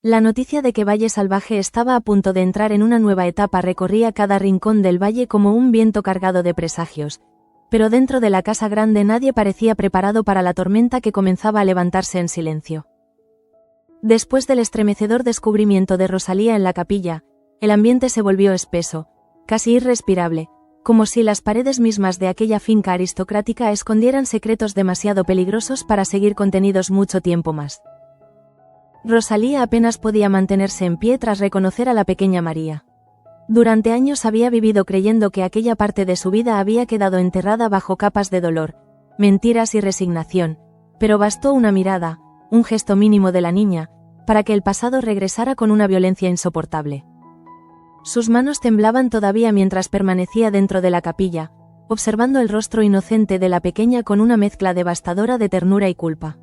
La noticia de que Valle Salvaje estaba a punto de entrar en una nueva etapa recorría cada rincón del valle como un viento cargado de presagios, pero dentro de la casa grande nadie parecía preparado para la tormenta que comenzaba a levantarse en silencio. Después del estremecedor descubrimiento de Rosalía en la capilla, el ambiente se volvió espeso, casi irrespirable, como si las paredes mismas de aquella finca aristocrática escondieran secretos demasiado peligrosos para seguir contenidos mucho tiempo más. Rosalía apenas podía mantenerse en pie tras reconocer a la pequeña María. Durante años había vivido creyendo que aquella parte de su vida había quedado enterrada bajo capas de dolor, mentiras y resignación, pero bastó una mirada, un gesto mínimo de la niña, para que el pasado regresara con una violencia insoportable. Sus manos temblaban todavía mientras permanecía dentro de la capilla, observando el rostro inocente de la pequeña con una mezcla devastadora de ternura y culpa.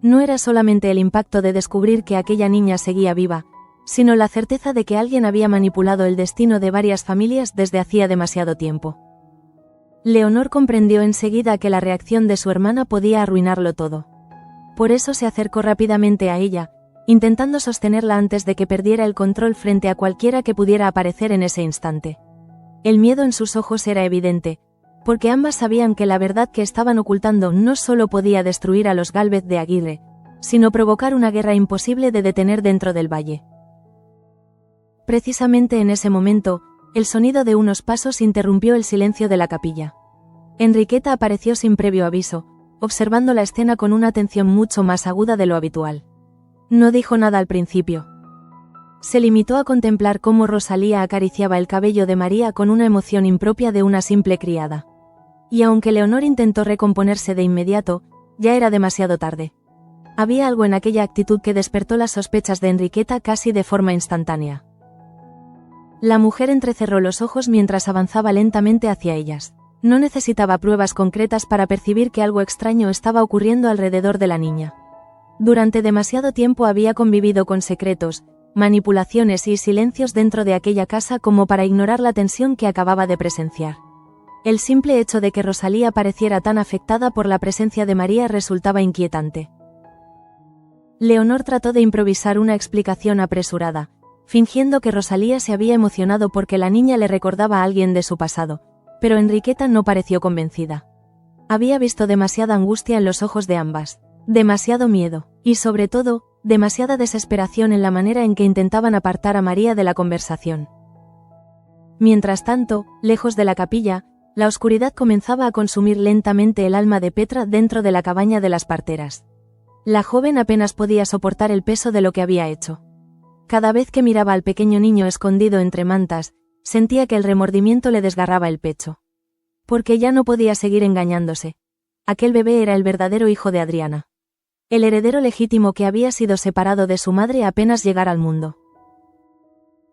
No era solamente el impacto de descubrir que aquella niña seguía viva, sino la certeza de que alguien había manipulado el destino de varias familias desde hacía demasiado tiempo. Leonor comprendió enseguida que la reacción de su hermana podía arruinarlo todo. Por eso se acercó rápidamente a ella, intentando sostenerla antes de que perdiera el control frente a cualquiera que pudiera aparecer en ese instante. El miedo en sus ojos era evidente, porque ambas sabían que la verdad que estaban ocultando no solo podía destruir a los Gálvez de Aguirre, sino provocar una guerra imposible de detener dentro del valle. Precisamente en ese momento, el sonido de unos pasos interrumpió el silencio de la capilla. Enriqueta apareció sin previo aviso, observando la escena con una atención mucho más aguda de lo habitual. No dijo nada al principio. Se limitó a contemplar cómo Rosalía acariciaba el cabello de María con una emoción impropia de una simple criada. Y aunque Leonor intentó recomponerse de inmediato, ya era demasiado tarde. Había algo en aquella actitud que despertó las sospechas de Enriqueta casi de forma instantánea. La mujer entrecerró los ojos mientras avanzaba lentamente hacia ellas. No necesitaba pruebas concretas para percibir que algo extraño estaba ocurriendo alrededor de la niña. Durante demasiado tiempo había convivido con secretos, manipulaciones y silencios dentro de aquella casa como para ignorar la tensión que acababa de presenciar. El simple hecho de que Rosalía pareciera tan afectada por la presencia de María resultaba inquietante. Leonor trató de improvisar una explicación apresurada, fingiendo que Rosalía se había emocionado porque la niña le recordaba a alguien de su pasado, pero Enriqueta no pareció convencida. Había visto demasiada angustia en los ojos de ambas, demasiado miedo, y sobre todo, demasiada desesperación en la manera en que intentaban apartar a María de la conversación. Mientras tanto, lejos de la capilla, la oscuridad comenzaba a consumir lentamente el alma de Petra dentro de la cabaña de las parteras. La joven apenas podía soportar el peso de lo que había hecho. Cada vez que miraba al pequeño niño escondido entre mantas, sentía que el remordimiento le desgarraba el pecho. Porque ya no podía seguir engañándose. Aquel bebé era el verdadero hijo de Adriana. El heredero legítimo que había sido separado de su madre apenas llegar al mundo.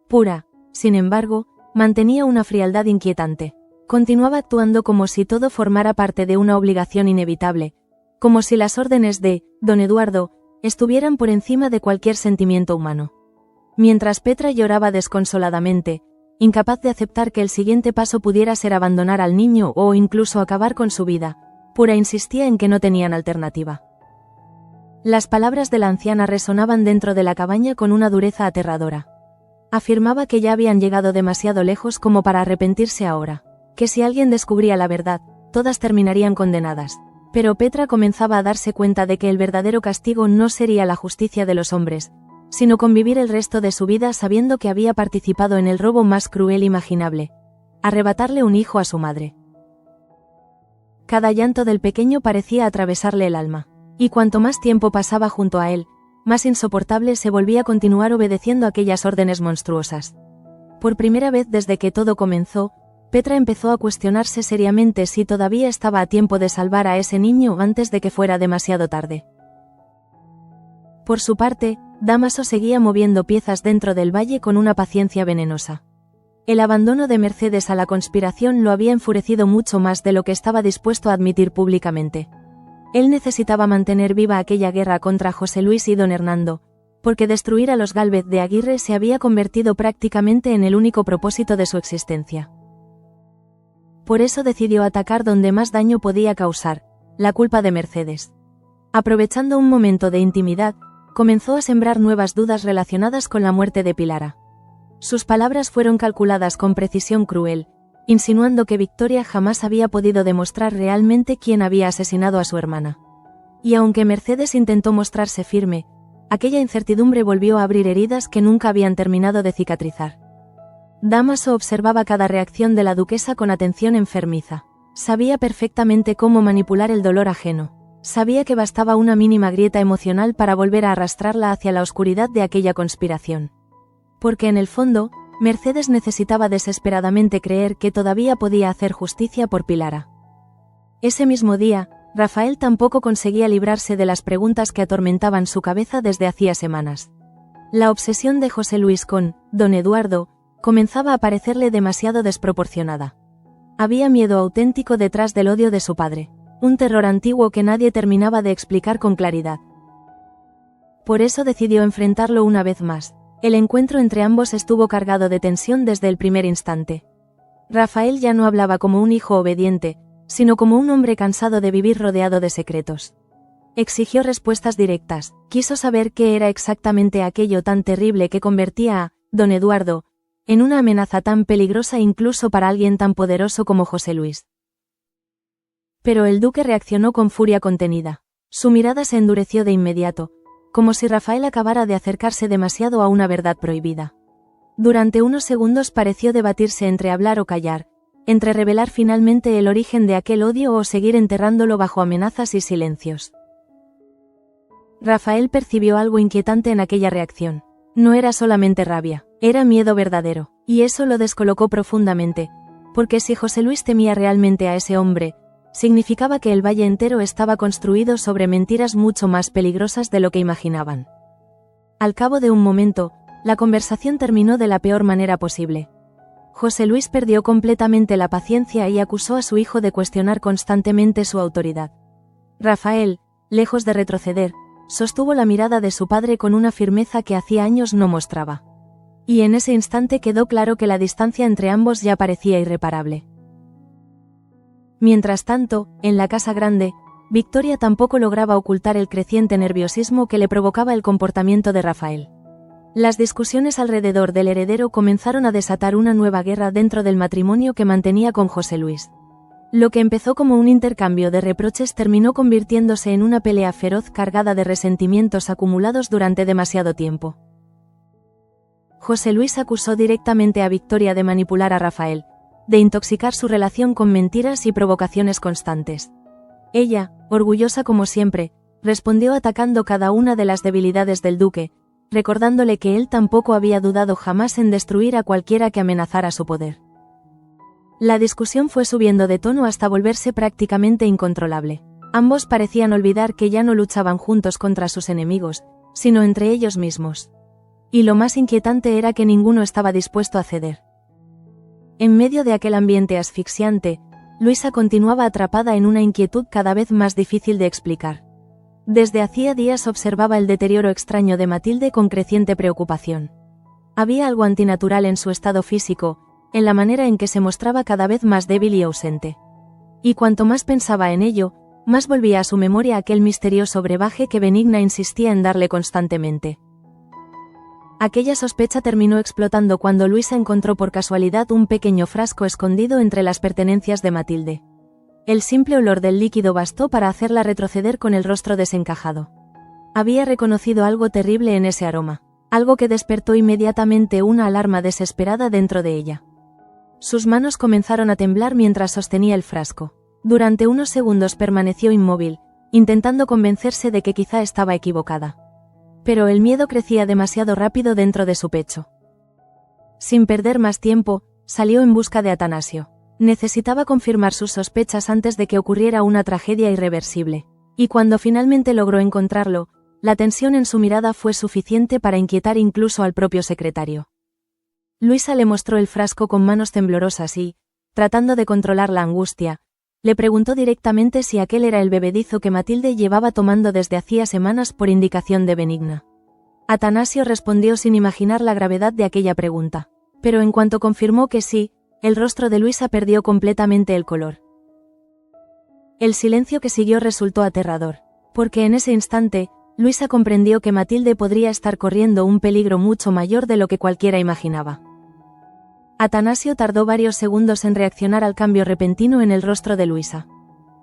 Pura, sin embargo, mantenía una frialdad inquietante. Continuaba actuando como si todo formara parte de una obligación inevitable, como si las órdenes de don Eduardo estuvieran por encima de cualquier sentimiento humano. Mientras Petra lloraba desconsoladamente, incapaz de aceptar que el siguiente paso pudiera ser abandonar al niño o incluso acabar con su vida, Pura insistía en que no tenían alternativa. Las palabras de la anciana resonaban dentro de la cabaña con una dureza aterradora. Afirmaba que ya habían llegado demasiado lejos como para arrepentirse ahora, que si alguien descubría la verdad, todas terminarían condenadas. Pero Petra comenzaba a darse cuenta de que el verdadero castigo no sería la justicia de los hombres, sino convivir el resto de su vida sabiendo que había participado en el robo más cruel imaginable: arrebatarle un hijo a su madre. Cada llanto del pequeño parecía atravesarle el alma, y cuanto más tiempo pasaba junto a él, más insoportable se volvía continuar obedeciendo aquellas órdenes monstruosas. Por primera vez desde que todo comenzó, Petra empezó a cuestionarse seriamente si todavía estaba a tiempo de salvar a ese niño antes de que fuera demasiado tarde. Por su parte, Dámaso seguía moviendo piezas dentro del valle con una paciencia venenosa. El abandono de Mercedes a la conspiración lo había enfurecido mucho más de lo que estaba dispuesto a admitir públicamente. Él necesitaba mantener viva aquella guerra contra José Luis y don Hernando, porque destruir a los Gálvez de Aguirre se había convertido prácticamente en el único propósito de su existencia. Por eso decidió atacar donde más daño podía causar: la culpa de Mercedes. Aprovechando un momento de intimidad, comenzó a sembrar nuevas dudas relacionadas con la muerte de Pilara. Sus palabras fueron calculadas con precisión cruel, insinuando que Victoria jamás había podido demostrar realmente quién había asesinado a su hermana. Y aunque Mercedes intentó mostrarse firme, aquella incertidumbre volvió a abrir heridas que nunca habían terminado de cicatrizar. Damaso observaba cada reacción de la duquesa con atención enfermiza. Sabía perfectamente cómo manipular el dolor ajeno. Sabía que bastaba una mínima grieta emocional para volver a arrastrarla hacia la oscuridad de aquella conspiración. Porque en el fondo, Mercedes necesitaba desesperadamente creer que todavía podía hacer justicia por Pilara. Ese mismo día, Rafael tampoco conseguía librarse de las preguntas que atormentaban su cabeza desde hacía semanas. La obsesión de José Luis con don Eduardo comenzaba a parecerle demasiado desproporcionada. Había miedo auténtico detrás del odio de su padre, un terror antiguo que nadie terminaba de explicar con claridad. Por eso decidió enfrentarlo una vez más. El encuentro entre ambos estuvo cargado de tensión desde el primer instante. Rafael ya no hablaba como un hijo obediente, sino como un hombre cansado de vivir rodeado de secretos. Exigió respuestas directas, quiso saber qué era exactamente aquello tan terrible que convertía a don Eduardo en una amenaza tan peligrosa incluso para alguien tan poderoso como José Luis. Pero el duque reaccionó con furia contenida. Su mirada se endureció de inmediato, como si Rafael acabara de acercarse demasiado a una verdad prohibida. Durante unos segundos pareció debatirse entre hablar o callar, entre revelar finalmente el origen de aquel odio o seguir enterrándolo bajo amenazas y silencios. Rafael percibió algo inquietante en aquella reacción. No era solamente rabia, era miedo verdadero, y eso lo descolocó profundamente, porque si José Luis temía realmente a ese hombre, significaba que el valle entero estaba construido sobre mentiras mucho más peligrosas de lo que imaginaban. Al cabo de un momento, la conversación terminó de la peor manera posible. José Luis perdió completamente la paciencia y acusó a su hijo de cuestionar constantemente su autoridad. Rafael, lejos de retroceder, sostuvo la mirada de su padre con una firmeza que hacía años no mostraba. Y en ese instante quedó claro que la distancia entre ambos ya parecía irreparable. Mientras tanto, en la casa grande, Victoria tampoco lograba ocultar el creciente nerviosismo que le provocaba el comportamiento de Rafael. Las discusiones alrededor del heredero comenzaron a desatar una nueva guerra dentro del matrimonio que mantenía con José Luis. Lo que empezó como un intercambio de reproches terminó convirtiéndose en una pelea feroz cargada de resentimientos acumulados durante demasiado tiempo. José Luis acusó directamente a Victoria de manipular a Rafael, de intoxicar su relación con mentiras y provocaciones constantes. Ella, orgullosa como siempre, respondió atacando cada una de las debilidades del duque, recordándole que él tampoco había dudado jamás en destruir a cualquiera que amenazara su poder. La discusión fue subiendo de tono hasta volverse prácticamente incontrolable. Ambos parecían olvidar que ya no luchaban juntos contra sus enemigos, sino entre ellos mismos. Y lo más inquietante era que ninguno estaba dispuesto a ceder. En medio de aquel ambiente asfixiante, Luisa continuaba atrapada en una inquietud cada vez más difícil de explicar. Desde hacía días observaba el deterioro extraño de Matilde con creciente preocupación. Había algo antinatural en su estado físico, en la manera en que se mostraba cada vez más débil y ausente. Y cuanto más pensaba en ello, más volvía a su memoria aquel misterioso brebaje que Benigna insistía en darle constantemente. Aquella sospecha terminó explotando cuando Luisa encontró por casualidad un pequeño frasco escondido entre las pertenencias de Matilde. El simple olor del líquido bastó para hacerla retroceder con el rostro desencajado. Había reconocido algo terrible en ese aroma, algo que despertó inmediatamente una alarma desesperada dentro de ella. Sus manos comenzaron a temblar mientras sostenía el frasco. Durante unos segundos permaneció inmóvil, intentando convencerse de que quizá estaba equivocada. Pero el miedo crecía demasiado rápido dentro de su pecho. Sin perder más tiempo, salió en busca de Atanasio. Necesitaba confirmar sus sospechas antes de que ocurriera una tragedia irreversible. Y cuando finalmente logró encontrarlo, la tensión en su mirada fue suficiente para inquietar incluso al propio secretario. Luisa le mostró el frasco con manos temblorosas y, tratando de controlar la angustia, le preguntó directamente si aquel era el bebedizo que Matilde llevaba tomando desde hacía semanas por indicación de Benigna. Atanasio respondió sin imaginar la gravedad de aquella pregunta. Pero en cuanto confirmó que sí, el rostro de Luisa perdió completamente el color. El silencio que siguió resultó aterrador, porque en ese instante, Luisa comprendió que Matilde podría estar corriendo un peligro mucho mayor de lo que cualquiera imaginaba. Atanasio tardó varios segundos en reaccionar al cambio repentino en el rostro de Luisa.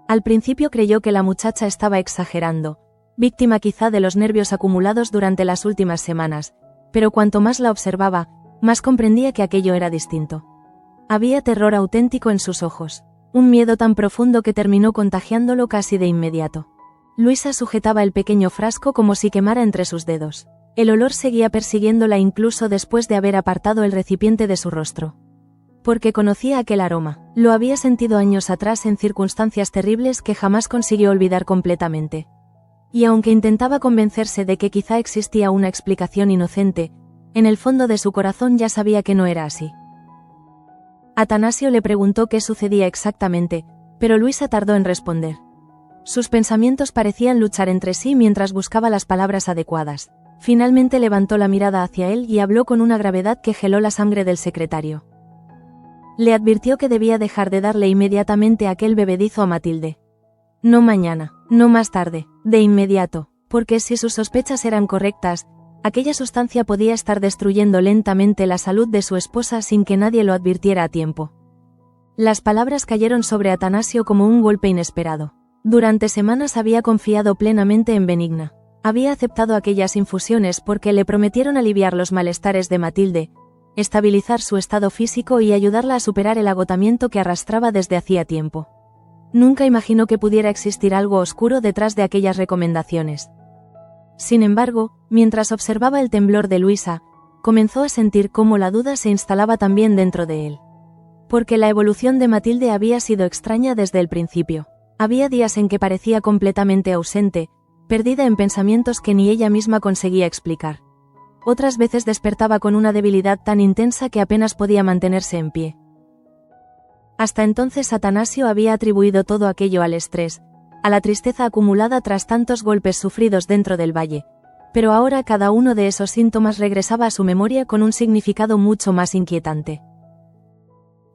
Al principio creyó que la muchacha estaba exagerando, víctima quizá de los nervios acumulados durante las últimas semanas, pero cuanto más la observaba, más comprendía que aquello era distinto. Había terror auténtico en sus ojos, un miedo tan profundo que terminó contagiándolo casi de inmediato. Luisa sujetaba el pequeño frasco como si quemara entre sus dedos. El olor seguía persiguiéndola incluso después de haber apartado el recipiente de su rostro. Porque conocía aquel aroma, lo había sentido años atrás en circunstancias terribles que jamás consiguió olvidar completamente. Y aunque intentaba convencerse de que quizá existía una explicación inocente, en el fondo de su corazón ya sabía que no era así. Atanasio le preguntó qué sucedía exactamente, pero Luisa tardó en responder. Sus pensamientos parecían luchar entre sí mientras buscaba las palabras adecuadas. Finalmente levantó la mirada hacia él y habló con una gravedad que heló la sangre del secretario. Le advirtió que debía dejar de darle inmediatamente aquel bebedizo a Matilde. No mañana, no más tarde, de inmediato, porque si sus sospechas eran correctas, aquella sustancia podía estar destruyendo lentamente la salud de su esposa sin que nadie lo advirtiera a tiempo. Las palabras cayeron sobre Atanasio como un golpe inesperado. Durante semanas había confiado plenamente en Benigna. Había aceptado aquellas infusiones porque le prometieron aliviar los malestares de Matilde, estabilizar su estado físico y ayudarla a superar el agotamiento que arrastraba desde hacía tiempo. Nunca imaginó que pudiera existir algo oscuro detrás de aquellas recomendaciones. Sin embargo, mientras observaba el temblor de Luisa, comenzó a sentir cómo la duda se instalaba también dentro de él. Porque la evolución de Matilde había sido extraña desde el principio. Había días en que parecía completamente ausente, perdida en pensamientos que ni ella misma conseguía explicar. Otras veces despertaba con una debilidad tan intensa que apenas podía mantenerse en pie. Hasta entonces Atanasio había atribuido todo aquello al estrés, a la tristeza acumulada tras tantos golpes sufridos dentro del valle, pero ahora cada uno de esos síntomas regresaba a su memoria con un significado mucho más inquietante.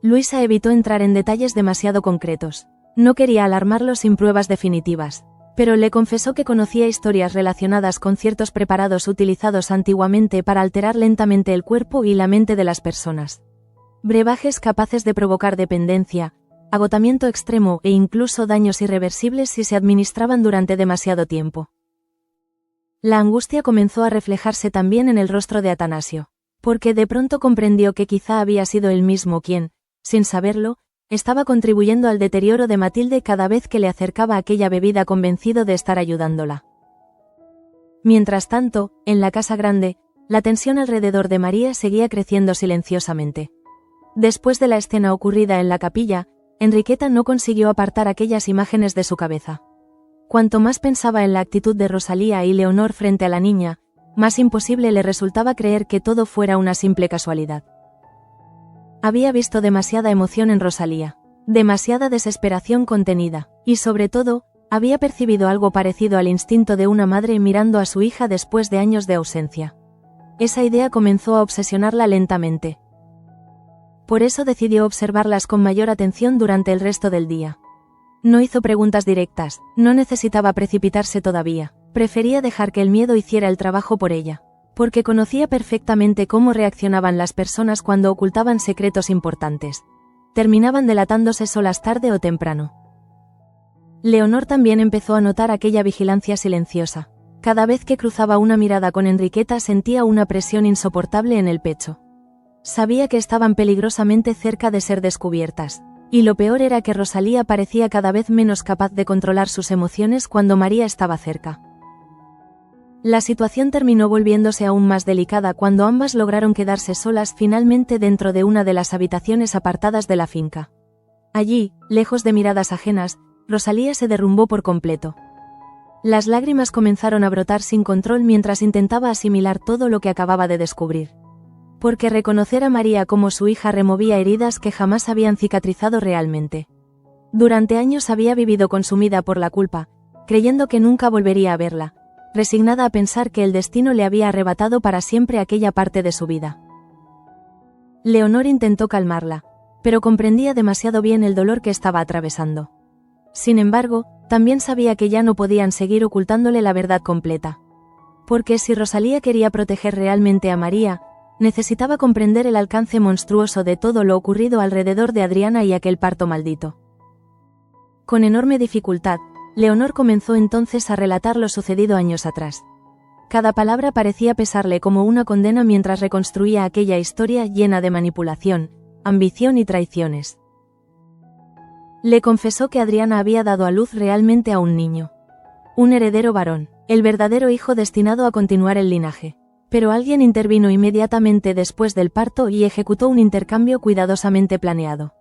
Luisa evitó entrar en detalles demasiado concretos. No quería alarmarlo sin pruebas definitivas, pero le confesó que conocía historias relacionadas con ciertos preparados utilizados antiguamente para alterar lentamente el cuerpo y la mente de las personas. Brebajes capaces de provocar dependencia, agotamiento extremo e incluso daños irreversibles si se administraban durante demasiado tiempo. La angustia comenzó a reflejarse también en el rostro de Atanasio, porque de pronto comprendió que quizá había sido él mismo quien, sin saberlo, estaba contribuyendo al deterioro de Matilde cada vez que le acercaba aquella bebida convencido de estar ayudándola. Mientras tanto, en la casa grande, la tensión alrededor de María seguía creciendo silenciosamente. Después de la escena ocurrida en la capilla, Enriqueta no consiguió apartar aquellas imágenes de su cabeza. Cuanto más pensaba en la actitud de Rosalía y Leonor frente a la niña, más imposible le resultaba creer que todo fuera una simple casualidad. Había visto demasiada emoción en Rosalía, demasiada desesperación contenida, y sobre todo, había percibido algo parecido al instinto de una madre mirando a su hija después de años de ausencia. Esa idea comenzó a obsesionarla lentamente. Por eso decidió observarlas con mayor atención durante el resto del día. No hizo preguntas directas, no necesitaba precipitarse todavía, prefería dejar que el miedo hiciera el trabajo por ella. Porque conocía perfectamente cómo reaccionaban las personas cuando ocultaban secretos importantes. Terminaban delatándose solas tarde o temprano. Leonor también empezó a notar aquella vigilancia silenciosa. Cada vez que cruzaba una mirada con Enriqueta sentía una presión insoportable en el pecho. Sabía que estaban peligrosamente cerca de ser descubiertas. Y lo peor era que Rosalía parecía cada vez menos capaz de controlar sus emociones cuando María estaba cerca. La situación terminó volviéndose aún más delicada cuando ambas lograron quedarse solas finalmente dentro de una de las habitaciones apartadas de la finca. Allí, lejos de miradas ajenas, Rosalía se derrumbó por completo. Las lágrimas comenzaron a brotar sin control mientras intentaba asimilar todo lo que acababa de descubrir. Porque reconocer a María como su hija removía heridas que jamás habían cicatrizado realmente. Durante años había vivido consumida por la culpa, creyendo que nunca volvería a verla, resignada a pensar que el destino le había arrebatado para siempre aquella parte de su vida. Leonor intentó calmarla, pero comprendía demasiado bien el dolor que estaba atravesando. Sin embargo, también sabía que ya no podían seguir ocultándole la verdad completa. Porque si Rosalía quería proteger realmente a María, necesitaba comprender el alcance monstruoso de todo lo ocurrido alrededor de Adriana y aquel parto maldito. Con enorme dificultad, Leonor comenzó entonces a relatar lo sucedido años atrás. Cada palabra parecía pesarle como una condena mientras reconstruía aquella historia llena de manipulación, ambición y traiciones. Le confesó que Adriana había dado a luz realmente a un niño. Un heredero varón, el verdadero hijo destinado a continuar el linaje. Pero alguien intervino inmediatamente después del parto y ejecutó un intercambio cuidadosamente planeado.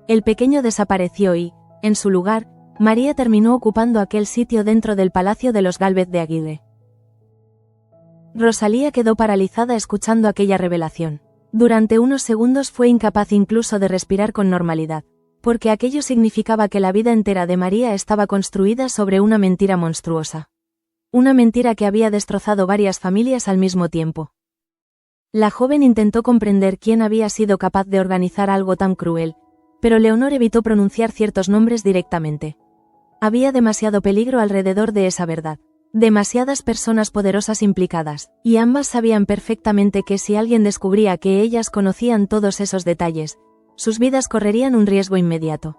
El pequeño desapareció y, en su lugar, María terminó ocupando aquel sitio dentro del palacio de los Gálvez de Aguirre. Rosalía quedó paralizada escuchando aquella revelación. Durante unos segundos fue incapaz incluso de respirar con normalidad, porque aquello significaba que la vida entera de María estaba construida sobre una mentira monstruosa. Una mentira que había destrozado varias familias al mismo tiempo. La joven intentó comprender quién había sido capaz de organizar algo tan cruel, pero Leonor evitó pronunciar ciertos nombres directamente. Había demasiado peligro alrededor de esa verdad. Demasiadas personas poderosas implicadas, y ambas sabían perfectamente que si alguien descubría que ellas conocían todos esos detalles, sus vidas correrían un riesgo inmediato.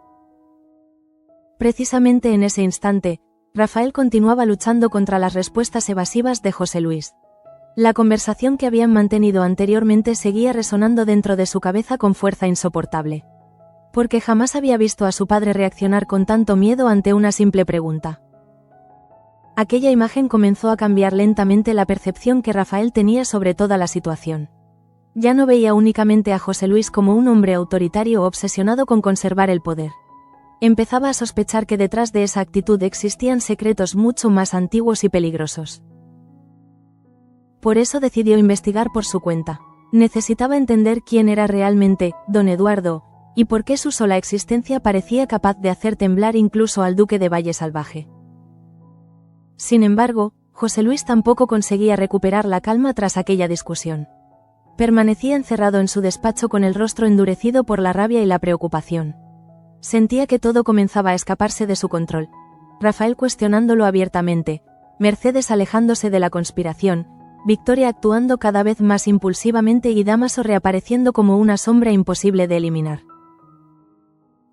Precisamente en ese instante, Rafael continuaba luchando contra las respuestas evasivas de José Luis. La conversación que habían mantenido anteriormente seguía resonando dentro de su cabeza con fuerza insoportable. Porque jamás había visto a su padre reaccionar con tanto miedo ante una simple pregunta. Aquella imagen comenzó a cambiar lentamente la percepción que Rafael tenía sobre toda la situación. Ya no veía únicamente a José Luis como un hombre autoritario obsesionado con conservar el poder. Empezaba a sospechar que detrás de esa actitud existían secretos mucho más antiguos y peligrosos. Por eso decidió investigar por su cuenta. Necesitaba entender quién era realmente don Eduardo, y por qué su sola existencia parecía capaz de hacer temblar incluso al duque de Valle Salvaje. Sin embargo, José Luis tampoco conseguía recuperar la calma tras aquella discusión. Permanecía encerrado en su despacho con el rostro endurecido por la rabia y la preocupación. Sentía que todo comenzaba a escaparse de su control. Rafael cuestionándolo abiertamente, Mercedes alejándose de la conspiración, Victoria actuando cada vez más impulsivamente y Dámaso reapareciendo como una sombra imposible de eliminar.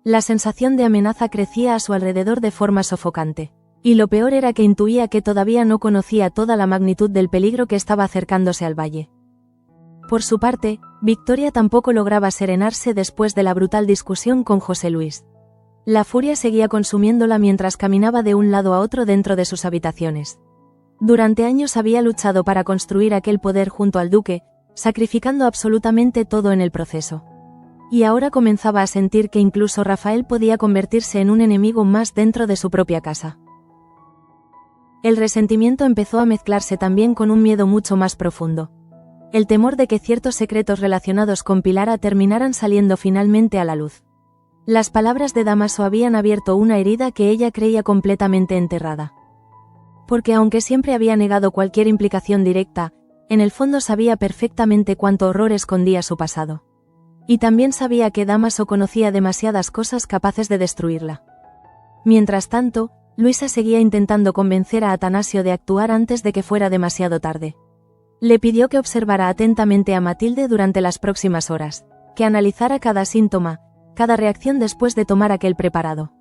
La sensación de amenaza crecía a su alrededor de forma sofocante. Y lo peor era que intuía que todavía no conocía toda la magnitud del peligro que estaba acercándose al valle. Por su parte, Victoria tampoco lograba serenarse después de la brutal discusión con José Luis. La furia seguía consumiéndola mientras caminaba de un lado a otro dentro de sus habitaciones. Durante años había luchado para construir aquel poder junto al duque, sacrificando absolutamente todo en el proceso. Y ahora comenzaba a sentir que incluso Rafael podía convertirse en un enemigo más dentro de su propia casa. El resentimiento empezó a mezclarse también con un miedo mucho más profundo. El temor de que ciertos secretos relacionados con Pilara terminaran saliendo finalmente a la luz. Las palabras de Dámaso habían abierto una herida que ella creía completamente enterrada. Porque aunque siempre había negado cualquier implicación directa, en el fondo sabía perfectamente cuánto horror escondía su pasado. Y también sabía que Dámaso conocía demasiadas cosas capaces de destruirla. Mientras tanto, Luisa seguía intentando convencer a Atanasio de actuar antes de que fuera demasiado tarde. Le pidió que observara atentamente a Matilde durante las próximas horas, que analizara cada síntoma, cada reacción después de tomar aquel preparado.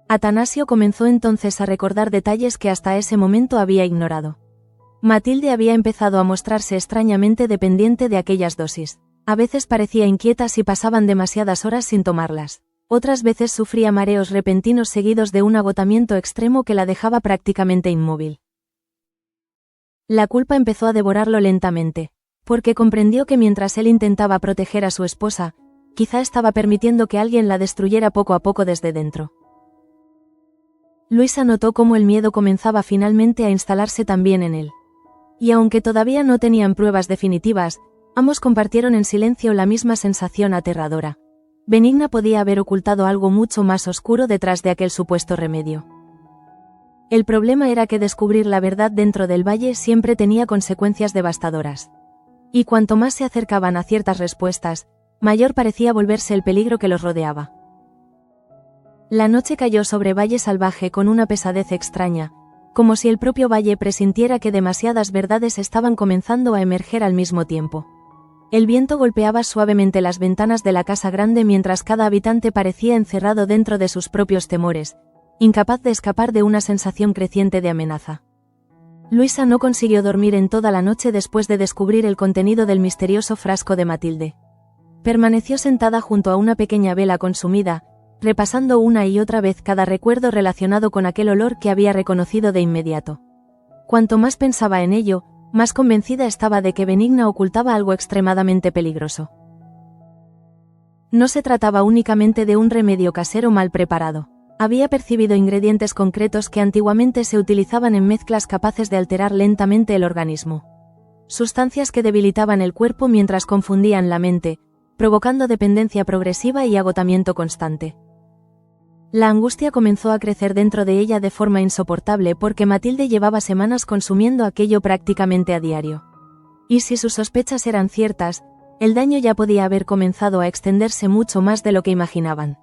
Atanasio comenzó entonces a recordar detalles que hasta ese momento había ignorado. Matilde había empezado a mostrarse extrañamente dependiente de aquellas dosis. A veces parecía inquieta si pasaban demasiadas horas sin tomarlas. Otras veces sufría mareos repentinos seguidos de un agotamiento extremo que la dejaba prácticamente inmóvil. La culpa empezó a devorarlo lentamente, porque comprendió que mientras él intentaba proteger a su esposa, quizá estaba permitiendo que alguien la destruyera poco a poco desde dentro. Luisa notó cómo el miedo comenzaba finalmente a instalarse también en él. Y aunque todavía no tenían pruebas definitivas, ambos compartieron en silencio la misma sensación aterradora. Benigna podía haber ocultado algo mucho más oscuro detrás de aquel supuesto remedio. El problema era que descubrir la verdad dentro del valle siempre tenía consecuencias devastadoras. Y cuanto más se acercaban a ciertas respuestas, mayor parecía volverse el peligro que los rodeaba. La noche cayó sobre Valle Salvaje con una pesadez extraña, como si el propio valle presintiera que demasiadas verdades estaban comenzando a emerger al mismo tiempo. El viento golpeaba suavemente las ventanas de la casa grande mientras cada habitante parecía encerrado dentro de sus propios temores, incapaz de escapar de una sensación creciente de amenaza. Luisa no consiguió dormir en toda la noche después de descubrir el contenido del misterioso frasco de Matilde. Permaneció sentada junto a una pequeña vela consumida, repasando una y otra vez cada recuerdo relacionado con aquel olor que había reconocido de inmediato. Cuanto más pensaba en ello, más convencida estaba de que Benigna ocultaba algo extremadamente peligroso. No se trataba únicamente de un remedio casero mal preparado. Había percibido ingredientes concretos que antiguamente se utilizaban en mezclas capaces de alterar lentamente el organismo. Sustancias que debilitaban el cuerpo mientras confundían la mente, provocando dependencia progresiva y agotamiento constante. La angustia comenzó a crecer dentro de ella de forma insoportable porque Matilde llevaba semanas consumiendo aquello prácticamente a diario. Y si sus sospechas eran ciertas, el daño ya podía haber comenzado a extenderse mucho más de lo que imaginaban.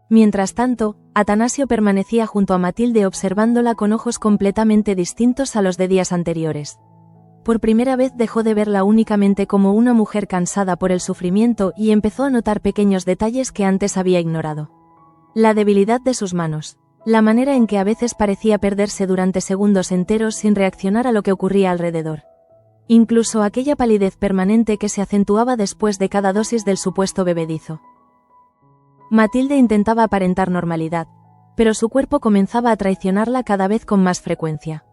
Mientras tanto, Atanasio permanecía junto a Matilde observándola con ojos completamente distintos a los de días anteriores. Por primera vez dejó de verla únicamente como una mujer cansada por el sufrimiento y empezó a notar pequeños detalles que antes había ignorado. La debilidad de sus manos. La manera en que a veces parecía perderse durante segundos enteros sin reaccionar a lo que ocurría alrededor. Incluso aquella palidez permanente que se acentuaba después de cada dosis del supuesto bebedizo. Matilde intentaba aparentar normalidad, pero su cuerpo comenzaba a traicionarla cada vez con más frecuencia.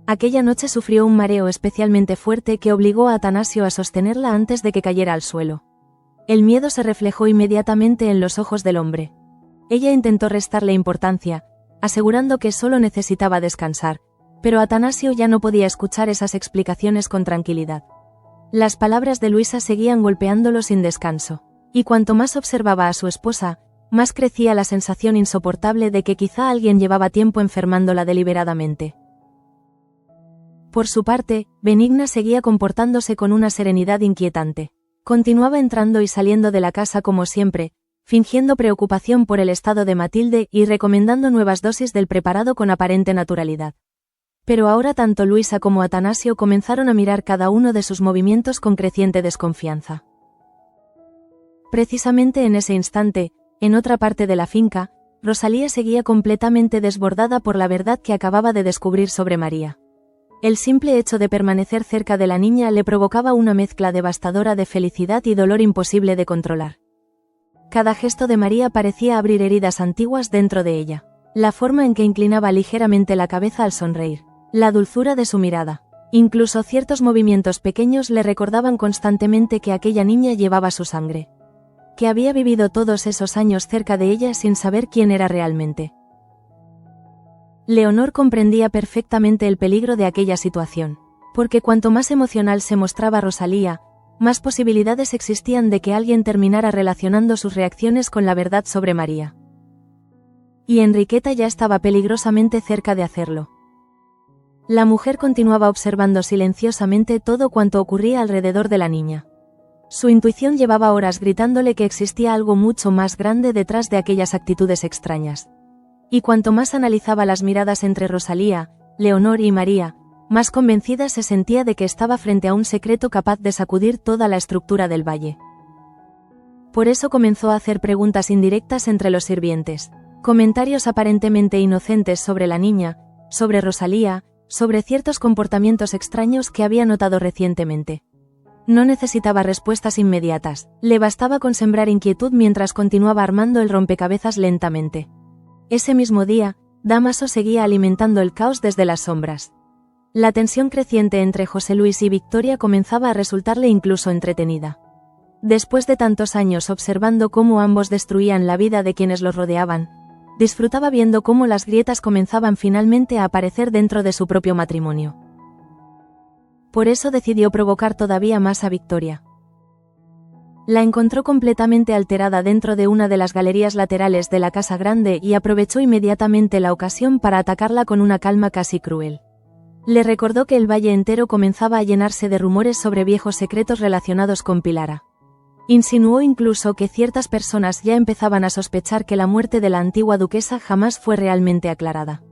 Aquella noche sufrió un mareo especialmente fuerte que obligó a Atanasio a sostenerla antes de que cayera al suelo. El miedo se reflejó inmediatamente en los ojos del hombre. Ella intentó restarle importancia, asegurando que solo necesitaba descansar, pero Atanasio ya no podía escuchar esas explicaciones con tranquilidad. Las palabras de Luisa seguían golpeándolo sin descanso, y cuanto más observaba a su esposa, más crecía la sensación insoportable de que quizá alguien llevaba tiempo enfermándola deliberadamente. Por su parte, Benigna seguía comportándose con una serenidad inquietante. Continuaba entrando y saliendo de la casa como siempre, fingiendo preocupación por el estado de Matilde y recomendando nuevas dosis del preparado con aparente naturalidad. Pero ahora tanto Luisa como Atanasio comenzaron a mirar cada uno de sus movimientos con creciente desconfianza. Precisamente en ese instante, en otra parte de la finca, Rosalía seguía completamente desbordada por la verdad que acababa de descubrir sobre María. El simple hecho de permanecer cerca de la niña le provocaba una mezcla devastadora de felicidad y dolor imposible de controlar. Cada gesto de María parecía abrir heridas antiguas dentro de ella. La forma en que inclinaba ligeramente la cabeza al sonreír, la dulzura de su mirada. Incluso ciertos movimientos pequeños le recordaban constantemente que aquella niña llevaba su sangre. Que había vivido todos esos años cerca de ella sin saber quién era realmente. Leonor comprendía perfectamente el peligro de aquella situación, porque cuanto más emocional se mostraba Rosalía, más posibilidades existían de que alguien terminara relacionando sus reacciones con la verdad sobre María. Y Enriqueta ya estaba peligrosamente cerca de hacerlo. La mujer continuaba observando silenciosamente todo cuanto ocurría alrededor de la niña. Su intuición llevaba horas gritándole que existía algo mucho más grande detrás de aquellas actitudes extrañas. Y cuanto más analizaba las miradas entre Rosalía, Leonor y María, más convencida se sentía de que estaba frente a un secreto capaz de sacudir toda la estructura del valle. Por eso comenzó a hacer preguntas indirectas entre los sirvientes, comentarios aparentemente inocentes sobre la niña, sobre Rosalía, sobre ciertos comportamientos extraños que había notado recientemente. No necesitaba respuestas inmediatas, le bastaba con sembrar inquietud mientras continuaba armando el rompecabezas lentamente. Ese mismo día, Dámaso seguía alimentando el caos desde las sombras. La tensión creciente entre José Luis y Victoria comenzaba a resultarle incluso entretenida. Después de tantos años observando cómo ambos destruían la vida de quienes los rodeaban, disfrutaba viendo cómo las grietas comenzaban finalmente a aparecer dentro de su propio matrimonio. Por eso decidió provocar todavía más a Victoria. La encontró completamente alterada dentro de una de las galerías laterales de la casa grande y aprovechó inmediatamente la ocasión para atacarla con una calma casi cruel. Le recordó que el valle entero comenzaba a llenarse de rumores sobre viejos secretos relacionados con Pilara. Insinuó incluso que ciertas personas ya empezaban a sospechar que la muerte de la antigua duquesa jamás fue realmente aclarada.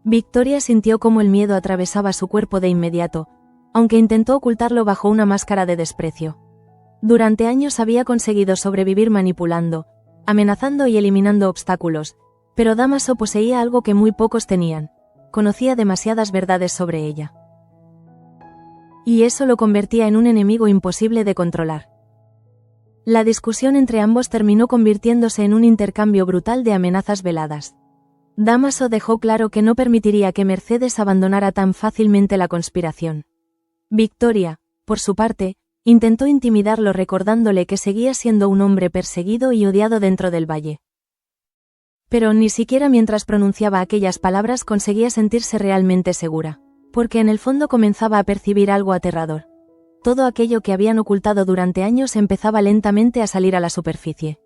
Victoria sintió cómo el miedo atravesaba su cuerpo de inmediato, aunque intentó ocultarlo bajo una máscara de desprecio. Durante años había conseguido sobrevivir manipulando, amenazando y eliminando obstáculos, pero Dámaso poseía algo que muy pocos tenían: conocía demasiadas verdades sobre ella. Y eso lo convertía en un enemigo imposible de controlar. La discusión entre ambos terminó convirtiéndose en un intercambio brutal de amenazas veladas. Dámaso dejó claro que no permitiría que Mercedes abandonara tan fácilmente la conspiración. Victoria, por su parte, intentó intimidarlo recordándole que seguía siendo un hombre perseguido y odiado dentro del valle. Pero ni siquiera mientras pronunciaba aquellas palabras conseguía sentirse realmente segura, porque en el fondo comenzaba a percibir algo aterrador. Todo aquello que habían ocultado durante años empezaba lentamente a salir a la superficie.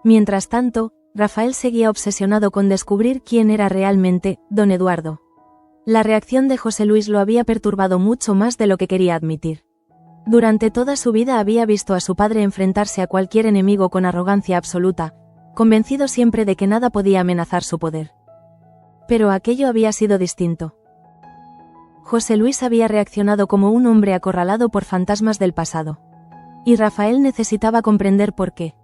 Mientras tanto, Rafael seguía obsesionado con descubrir quién era realmente don Eduardo. La reacción de José Luis lo había perturbado mucho más de lo que quería admitir. Durante toda su vida había visto a su padre enfrentarse a cualquier enemigo con arrogancia absoluta, convencido siempre de que nada podía amenazar su poder. Pero aquello había sido distinto. José Luis había reaccionado como un hombre acorralado por fantasmas del pasado. Y Rafael necesitaba comprender por qué.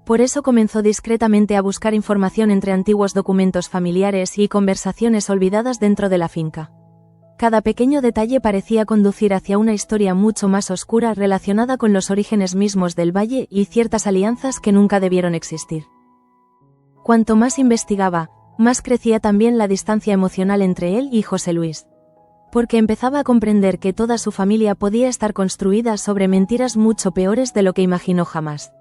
Por eso comenzó discretamente a buscar información entre antiguos documentos familiares y conversaciones olvidadas dentro de la finca. Cada pequeño detalle parecía conducir hacia una historia mucho más oscura relacionada con los orígenes mismos del valle y ciertas alianzas que nunca debieron existir. Cuanto más investigaba, más crecía también la distancia emocional entre él y José Luis. Porque empezaba a comprender que toda su familia podía estar construida sobre mentiras mucho peores de lo que imaginó jamás.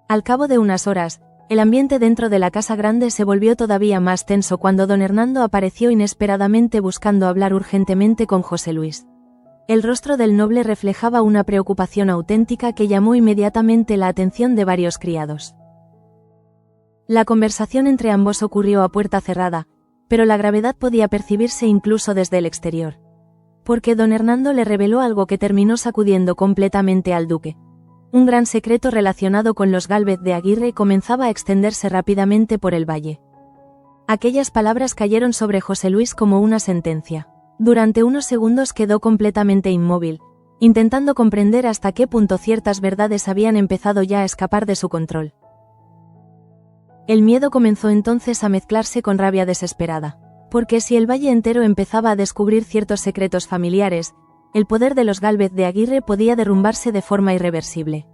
Al cabo de unas horas, el ambiente dentro de la casa grande se volvió todavía más tenso cuando don Hernando apareció inesperadamente buscando hablar urgentemente con José Luis. El rostro del noble reflejaba una preocupación auténtica que llamó inmediatamente la atención de varios criados. La conversación entre ambos ocurrió a puerta cerrada, pero la gravedad podía percibirse incluso desde el exterior. Porque don Hernando le reveló algo que terminó sacudiendo completamente al duque. Un gran secreto relacionado con los Gálvez de Aguirre comenzaba a extenderse rápidamente por el valle. Aquellas palabras cayeron sobre José Luis como una sentencia. Durante unos segundos quedó completamente inmóvil, intentando comprender hasta qué punto ciertas verdades habían empezado ya a escapar de su control. El miedo comenzó entonces a mezclarse con rabia desesperada, porque si el valle entero empezaba a descubrir ciertos secretos familiares, el poder de los Gálvez de Aguirre podía derrumbarse de forma irreversible.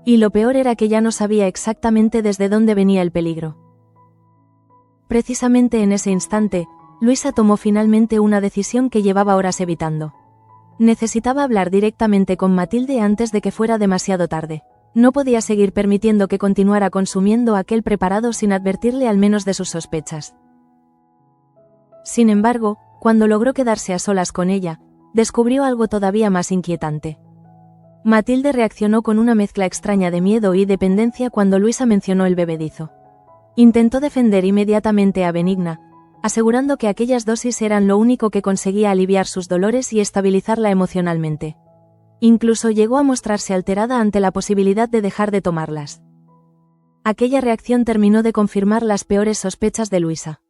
Y lo peor era que ya no sabía exactamente desde dónde venía el peligro. Precisamente en ese instante, Luisa tomó finalmente una decisión que llevaba horas evitando. Necesitaba hablar directamente con Matilde antes de que fuera demasiado tarde. No podía seguir permitiendo que continuara consumiendo aquel preparado sin advertirle al menos de sus sospechas. Sin embargo, cuando logró quedarse a solas con ella, descubrió algo todavía más inquietante. Matilde reaccionó con una mezcla extraña de miedo y dependencia cuando Luisa mencionó el bebedizo. Intentó defender inmediatamente a Benigna, asegurando que aquellas dosis eran lo único que conseguía aliviar sus dolores y estabilizarla emocionalmente. Incluso llegó a mostrarse alterada ante la posibilidad de dejar de tomarlas. Aquella reacción terminó de confirmar las peores sospechas de Luisa.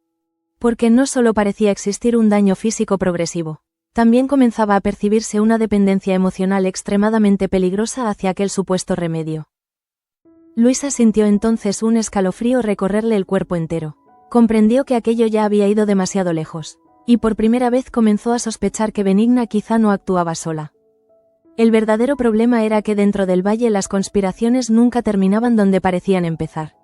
Porque no solo parecía existir un daño físico progresivo. También comenzaba a percibirse una dependencia emocional extremadamente peligrosa hacia aquel supuesto remedio. Luisa sintió entonces un escalofrío recorrerle el cuerpo entero. Comprendió que aquello ya había ido demasiado lejos, y por primera vez comenzó a sospechar que Benigna quizá no actuaba sola. El verdadero problema era que dentro del valle las conspiraciones nunca terminaban donde parecían empezar.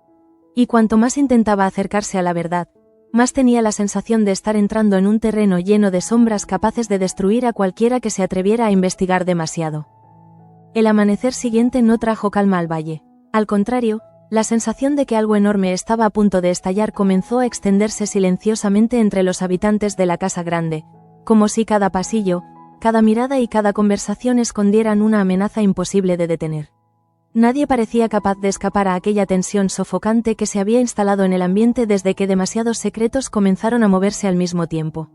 Y cuanto más intentaba acercarse a la verdad, más tenía la sensación de estar entrando en un terreno lleno de sombras capaces de destruir a cualquiera que se atreviera a investigar demasiado. El amanecer siguiente no trajo calma al valle. Al contrario, la sensación de que algo enorme estaba a punto de estallar comenzó a extenderse silenciosamente entre los habitantes de la casa grande, como si cada pasillo, cada mirada y cada conversación escondieran una amenaza imposible de detener. Nadie parecía capaz de escapar a aquella tensión sofocante que se había instalado en el ambiente desde que demasiados secretos comenzaron a moverse al mismo tiempo.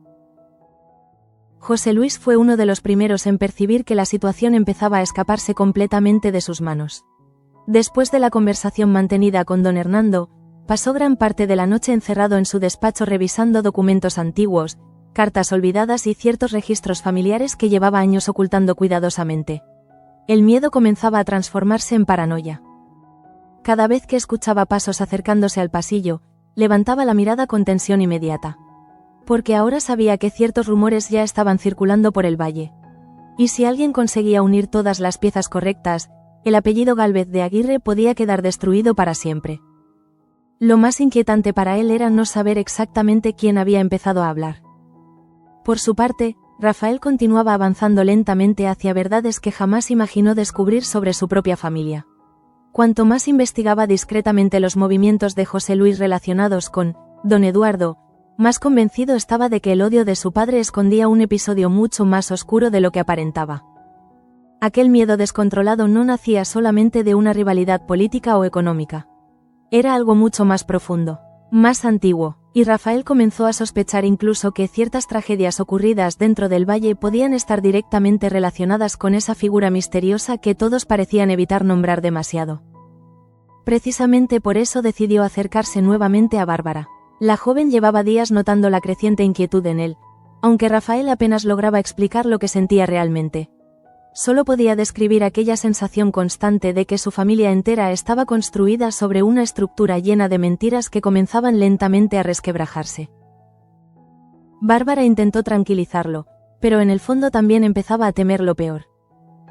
José Luis fue uno de los primeros en percibir que la situación empezaba a escaparse completamente de sus manos. Después de la conversación mantenida con don Hernando, Pasó gran parte de la noche encerrado en su despacho revisando documentos antiguos, cartas olvidadas y ciertos registros familiares que llevaba años ocultando cuidadosamente. El miedo comenzaba a transformarse en paranoia. Cada vez que escuchaba pasos acercándose al pasillo, levantaba la mirada con tensión inmediata. Porque ahora sabía que ciertos rumores ya estaban circulando por el valle. Y si alguien conseguía unir todas las piezas correctas, el apellido Gálvez de Aguirre podía quedar destruido para siempre. Lo más inquietante para él era no saber exactamente quién había empezado a hablar. Por su parte, Rafael continuaba avanzando lentamente hacia verdades que jamás imaginó descubrir sobre su propia familia. Cuanto más investigaba discretamente los movimientos de José Luis relacionados con don Eduardo, más convencido estaba de que el odio de su padre escondía un episodio mucho más oscuro de lo que aparentaba. Aquel miedo descontrolado no nacía solamente de una rivalidad política o económica. Era algo mucho más profundo, más antiguo, y Rafael comenzó a sospechar incluso que ciertas tragedias ocurridas dentro del valle podían estar directamente relacionadas con esa figura misteriosa que todos parecían evitar nombrar demasiado. Precisamente por eso decidió acercarse nuevamente a Bárbara. La joven llevaba días notando la creciente inquietud en él, aunque Rafael apenas lograba explicar lo que sentía realmente. Solo podía describir aquella sensación constante de que su familia entera estaba construida sobre una estructura llena de mentiras que comenzaban lentamente a resquebrajarse. Bárbara intentó tranquilizarlo, pero en el fondo también empezaba a temer lo peor.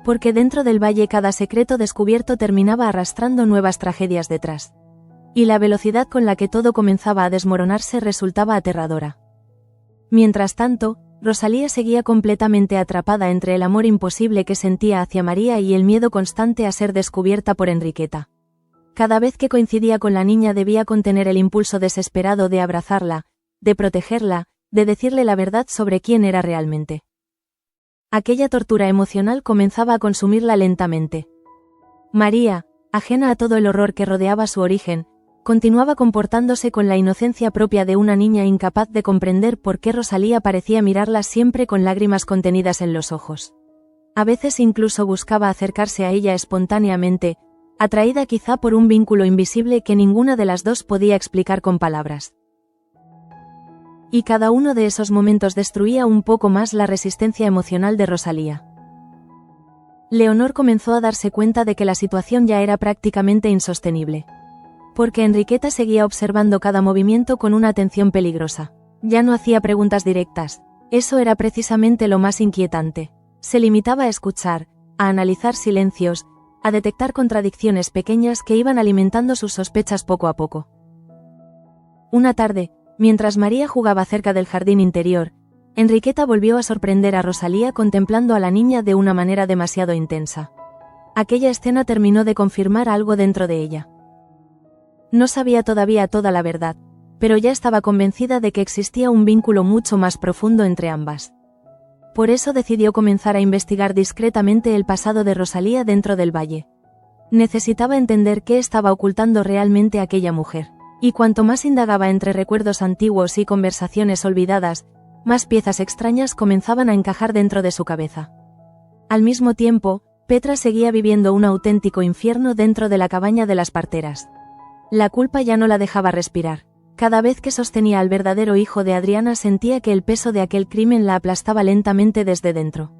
Porque dentro del valle cada secreto descubierto terminaba arrastrando nuevas tragedias detrás. Y la velocidad con la que todo comenzaba a desmoronarse resultaba aterradora. Mientras tanto, Rosalía seguía completamente atrapada entre el amor imposible que sentía hacia María y el miedo constante a ser descubierta por Enriqueta. Cada vez que coincidía con la niña debía contener el impulso desesperado de abrazarla, de protegerla, de decirle la verdad sobre quién era realmente. Aquella tortura emocional comenzaba a consumirla lentamente. María, ajena a todo el horror que rodeaba su origen, continuaba comportándose con la inocencia propia de una niña incapaz de comprender por qué Rosalía parecía mirarla siempre con lágrimas contenidas en los ojos. A veces incluso buscaba acercarse a ella espontáneamente, atraída quizá por un vínculo invisible que ninguna de las dos podía explicar con palabras. Y cada uno de esos momentos destruía un poco más la resistencia emocional de Rosalía. Leonor comenzó a darse cuenta de que la situación ya era prácticamente insostenible. Porque Enriqueta seguía observando cada movimiento con una atención peligrosa. Ya no hacía preguntas directas. Eso era precisamente lo más inquietante. Se limitaba a escuchar, a analizar silencios, a detectar contradicciones pequeñas que iban alimentando sus sospechas poco a poco. Una tarde, mientras María jugaba cerca del jardín interior, Enriqueta volvió a sorprender a Rosalía contemplando a la niña de una manera demasiado intensa. Aquella escena terminó de confirmar algo dentro de ella. No sabía todavía toda la verdad, pero ya estaba convencida de que existía un vínculo mucho más profundo entre ambas. Por eso decidió comenzar a investigar discretamente el pasado de Rosalía dentro del valle. Necesitaba entender qué estaba ocultando realmente aquella mujer, y cuanto más indagaba entre recuerdos antiguos y conversaciones olvidadas, más piezas extrañas comenzaban a encajar dentro de su cabeza. Al mismo tiempo, Petra seguía viviendo un auténtico infierno dentro de la cabaña de las parteras. La culpa ya no la dejaba respirar. Cada vez que sostenía al verdadero hijo de Adriana sentía que el peso de aquel crimen la aplastaba lentamente desde dentro.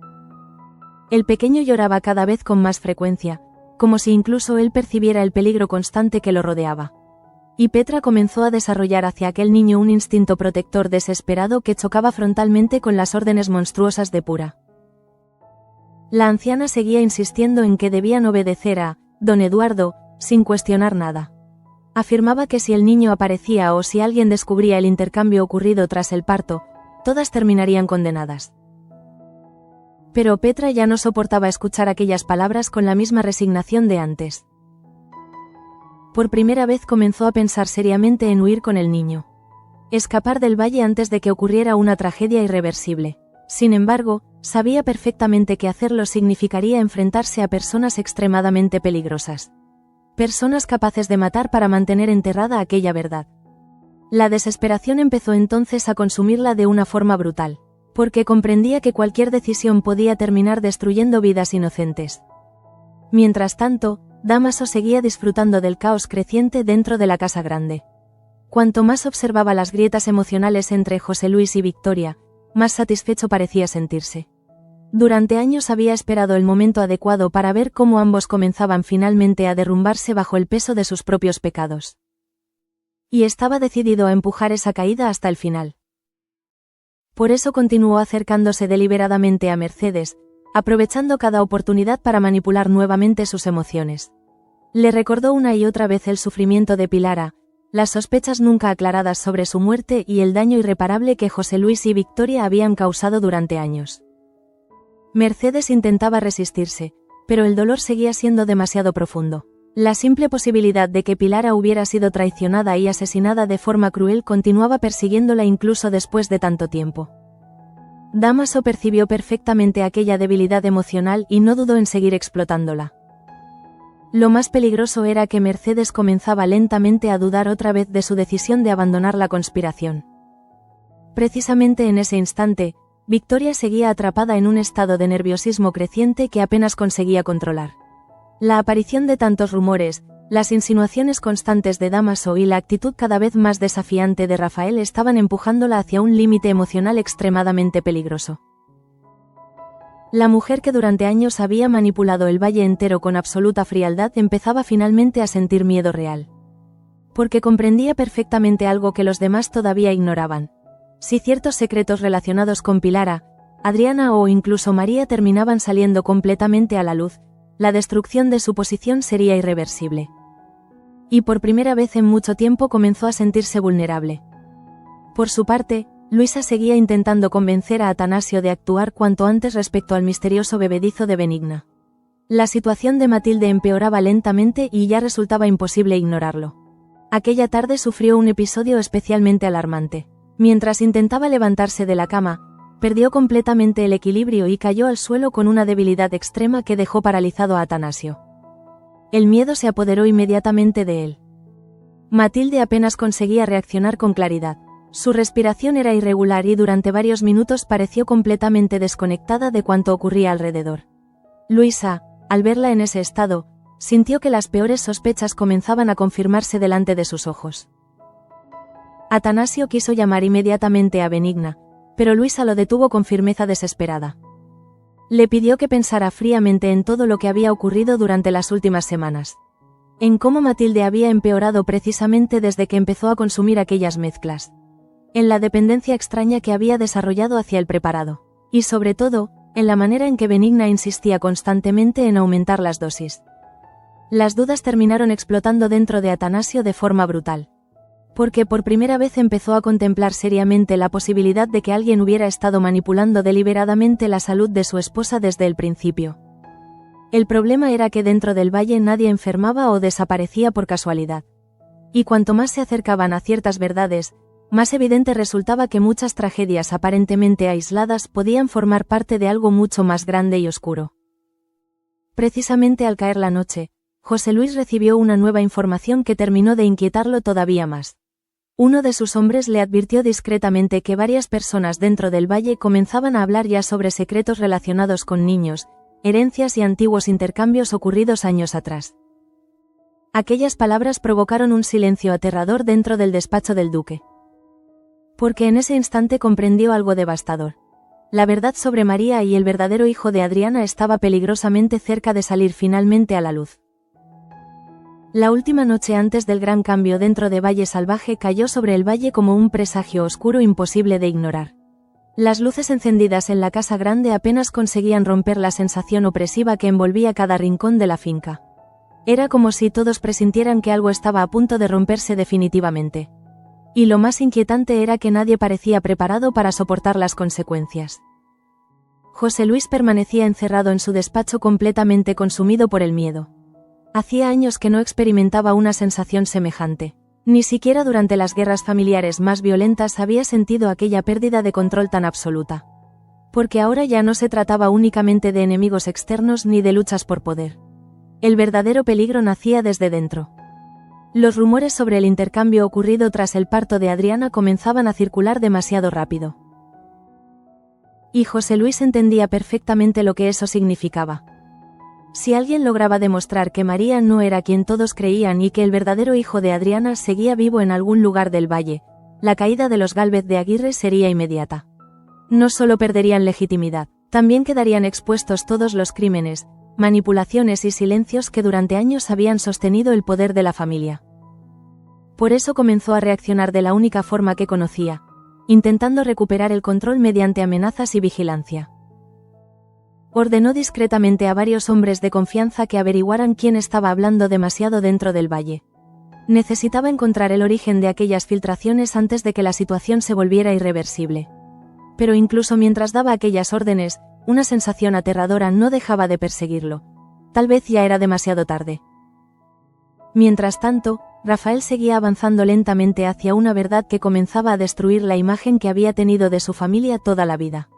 El pequeño lloraba cada vez con más frecuencia, como si incluso él percibiera el peligro constante que lo rodeaba. Y Petra comenzó a desarrollar hacia aquel niño un instinto protector desesperado que chocaba frontalmente con las órdenes monstruosas de Pura. La anciana seguía insistiendo en que debían obedecer a don Eduardo, sin cuestionar nada. Afirmaba que si el niño aparecía o si alguien descubría el intercambio ocurrido tras el parto, todas terminarían condenadas. Pero Petra ya no soportaba escuchar aquellas palabras con la misma resignación de antes. Por primera vez comenzó a pensar seriamente en huir con el niño. Escapar del valle antes de que ocurriera una tragedia irreversible. Sin embargo, sabía perfectamente que hacerlo significaría enfrentarse a personas extremadamente peligrosas. Personas capaces de matar para mantener enterrada aquella verdad. La desesperación empezó entonces a consumirla de una forma brutal, porque comprendía que cualquier decisión podía terminar destruyendo vidas inocentes. Mientras tanto, Dámaso seguía disfrutando del caos creciente dentro de la casa grande. Cuanto más observaba las grietas emocionales entre José Luis y Victoria, más satisfecho parecía sentirse. Durante años había esperado el momento adecuado para ver cómo ambos comenzaban finalmente a derrumbarse bajo el peso de sus propios pecados. Y estaba decidido a empujar esa caída hasta el final. Por eso continuó acercándose deliberadamente a Mercedes, aprovechando cada oportunidad para manipular nuevamente sus emociones. Le recordó una y otra vez el sufrimiento de Pilara, las sospechas nunca aclaradas sobre su muerte y el daño irreparable que José Luis y Victoria habían causado durante años. Mercedes intentaba resistirse, pero el dolor seguía siendo demasiado profundo. La simple posibilidad de que Pilara hubiera sido traicionada y asesinada de forma cruel continuaba persiguiéndola incluso después de tanto tiempo. Damaso percibió perfectamente aquella debilidad emocional y no dudó en seguir explotándola. Lo más peligroso era que Mercedes comenzaba lentamente a dudar otra vez de su decisión de abandonar la conspiración. Precisamente en ese instante, Victoria seguía atrapada en un estado de nerviosismo creciente que apenas conseguía controlar. La aparición de tantos rumores, las insinuaciones constantes de Damaso y la actitud cada vez más desafiante de Rafael estaban empujándola hacia un límite emocional extremadamente peligroso. La mujer que durante años había manipulado el valle entero con absoluta frialdad empezaba finalmente a sentir miedo real. Porque comprendía perfectamente algo que los demás todavía ignoraban. Si ciertos secretos relacionados con Pilara, Adriana o incluso María terminaban saliendo completamente a la luz, la destrucción de su posición sería irreversible. Y por primera vez en mucho tiempo comenzó a sentirse vulnerable. Por su parte, Luisa seguía intentando convencer a Atanasio de actuar cuanto antes respecto al misterioso bebedizo de Benigna. La situación de Matilde empeoraba lentamente y ya resultaba imposible ignorarlo. Aquella tarde sufrió un episodio especialmente alarmante. Mientras intentaba levantarse de la cama, perdió completamente el equilibrio y cayó al suelo con una debilidad extrema que dejó paralizado a Atanasio. El miedo se apoderó inmediatamente de él. Matilde apenas conseguía reaccionar con claridad. Su respiración era irregular y durante varios minutos pareció completamente desconectada de cuanto ocurría alrededor. Luisa, al verla en ese estado, sintió que las peores sospechas comenzaban a confirmarse delante de sus ojos. Atanasio quiso llamar inmediatamente a Benigna, pero Luisa lo detuvo con firmeza desesperada. Le pidió que pensara fríamente en todo lo que había ocurrido durante las últimas semanas. En cómo Matilde había empeorado precisamente desde que empezó a consumir aquellas mezclas. En la dependencia extraña que había desarrollado hacia el preparado. Y sobre todo, en la manera en que Benigna insistía constantemente en aumentar las dosis. Las dudas terminaron explotando dentro de Atanasio de forma brutal. Porque por primera vez empezó a contemplar seriamente la posibilidad de que alguien hubiera estado manipulando deliberadamente la salud de su esposa desde el principio. El problema era que dentro del valle nadie enfermaba o desaparecía por casualidad. Y cuanto más se acercaban a ciertas verdades, más evidente resultaba que muchas tragedias aparentemente aisladas podían formar parte de algo mucho más grande y oscuro. Precisamente al caer la noche, José Luis recibió una nueva información que terminó de inquietarlo todavía más. Uno de sus hombres le advirtió discretamente que varias personas dentro del valle comenzaban a hablar ya sobre secretos relacionados con niños, herencias y antiguos intercambios ocurridos años atrás. Aquellas palabras provocaron un silencio aterrador dentro del despacho del duque. Porque en ese instante comprendió algo devastador. La verdad sobre María y el verdadero hijo de Adriana estaba peligrosamente cerca de salir finalmente a la luz. La última noche antes del gran cambio dentro de Valle Salvaje cayó sobre el valle como un presagio oscuro imposible de ignorar. Las luces encendidas en la casa grande apenas conseguían romper la sensación opresiva que envolvía cada rincón de la finca. Era como si todos presintieran que algo estaba a punto de romperse definitivamente. Y lo más inquietante era que nadie parecía preparado para soportar las consecuencias. José Luis permanecía encerrado en su despacho completamente consumido por el miedo. Hacía años que no experimentaba una sensación semejante. Ni siquiera durante las guerras familiares más violentas había sentido aquella pérdida de control tan absoluta. Porque ahora ya no se trataba únicamente de enemigos externos ni de luchas por poder. El verdadero peligro nacía desde dentro. Los rumores sobre el intercambio ocurrido tras el parto de Adriana comenzaban a circular demasiado rápido. Y José Luis entendía perfectamente lo que eso significaba. Si alguien lograba demostrar que María no era quien todos creían y que el verdadero hijo de Adriana seguía vivo en algún lugar del valle, la caída de los Gálvez de Aguirre sería inmediata. No solo perderían legitimidad, también quedarían expuestos todos los crímenes, manipulaciones y silencios que durante años habían sostenido el poder de la familia. Por eso comenzó a reaccionar de la única forma que conocía, intentando recuperar el control mediante amenazas y vigilancia. Ordenó discretamente a varios hombres de confianza que averiguaran quién estaba hablando demasiado dentro del valle. Necesitaba encontrar el origen de aquellas filtraciones antes de que la situación se volviera irreversible. Pero incluso mientras daba aquellas órdenes, una sensación aterradora no dejaba de perseguirlo. Tal vez ya era demasiado tarde. Mientras tanto, Rafael seguía avanzando lentamente hacia una verdad que comenzaba a destruir la imagen que había tenido de su familia toda la vida.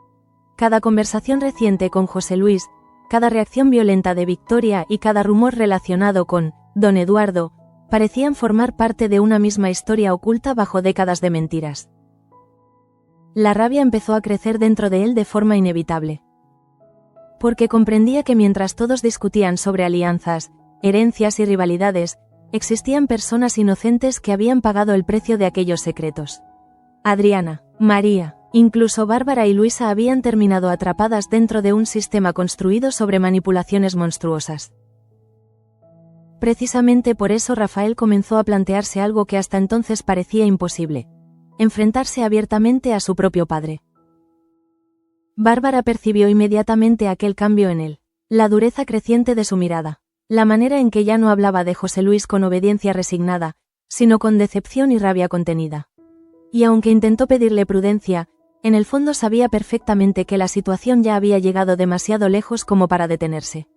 Cada conversación reciente con José Luis, cada reacción violenta de Victoria y cada rumor relacionado con don Eduardo, parecían formar parte de una misma historia oculta bajo décadas de mentiras. La rabia empezó a crecer dentro de él de forma inevitable. Porque comprendía que mientras todos discutían sobre alianzas, herencias y rivalidades, existían personas inocentes que habían pagado el precio de aquellos secretos. Adriana, María, incluso Bárbara y Luisa habían terminado atrapadas dentro de un sistema construido sobre manipulaciones monstruosas. Precisamente por eso Rafael comenzó a plantearse algo que hasta entonces parecía imposible: enfrentarse abiertamente a su propio padre. Bárbara percibió inmediatamente aquel cambio en él, la dureza creciente de su mirada, la manera en que ya no hablaba de José Luis con obediencia resignada, sino con decepción y rabia contenida. Y aunque intentó pedirle prudencia, en el fondo sabía perfectamente que la situación ya había llegado demasiado lejos como para detenerse.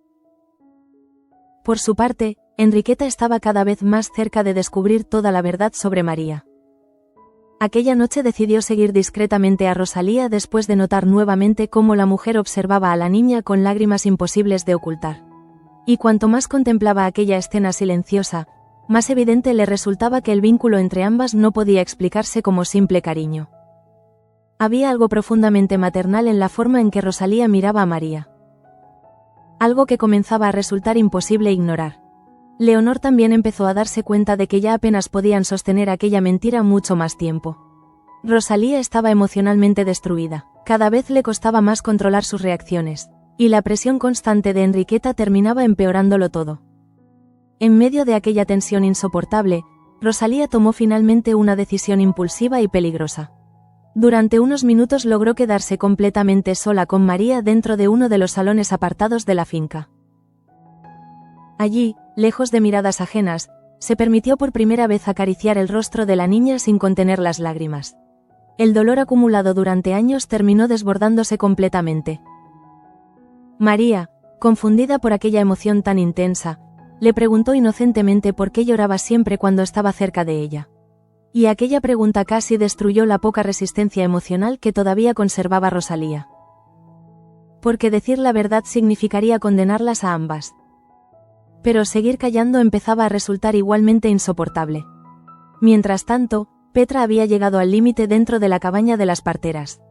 Por su parte, Enriqueta estaba cada vez más cerca de descubrir toda la verdad sobre María. Aquella noche decidió seguir discretamente a Rosalía después de notar nuevamente cómo la mujer observaba a la niña con lágrimas imposibles de ocultar. Y cuanto más contemplaba aquella escena silenciosa, más evidente le resultaba que el vínculo entre ambas no podía explicarse como simple cariño. Había algo profundamente maternal en la forma en que Rosalía miraba a María. Algo que comenzaba a resultar imposible ignorar. Leonor también empezó a darse cuenta de que ya apenas podían sostener aquella mentira mucho más tiempo. Rosalía estaba emocionalmente destruida, cada vez le costaba más controlar sus reacciones, y la presión constante de Enriqueta terminaba empeorándolo todo. En medio de aquella tensión insoportable, Rosalía tomó finalmente una decisión impulsiva y peligrosa. Durante unos minutos logró quedarse completamente sola con María dentro de uno de los salones apartados de la finca. Allí, lejos de miradas ajenas, se permitió por primera vez acariciar el rostro de la niña sin contener las lágrimas. El dolor acumulado durante años terminó desbordándose completamente. María, confundida por aquella emoción tan intensa, le preguntó inocentemente por qué lloraba siempre cuando estaba cerca de ella. Y aquella pregunta casi destruyó la poca resistencia emocional que todavía conservaba Rosalía. Porque decir la verdad significaría condenarlas a ambas. Pero seguir callando empezaba a resultar igualmente insoportable. Mientras tanto, Petra había llegado al límite dentro de la cabaña de las parteras.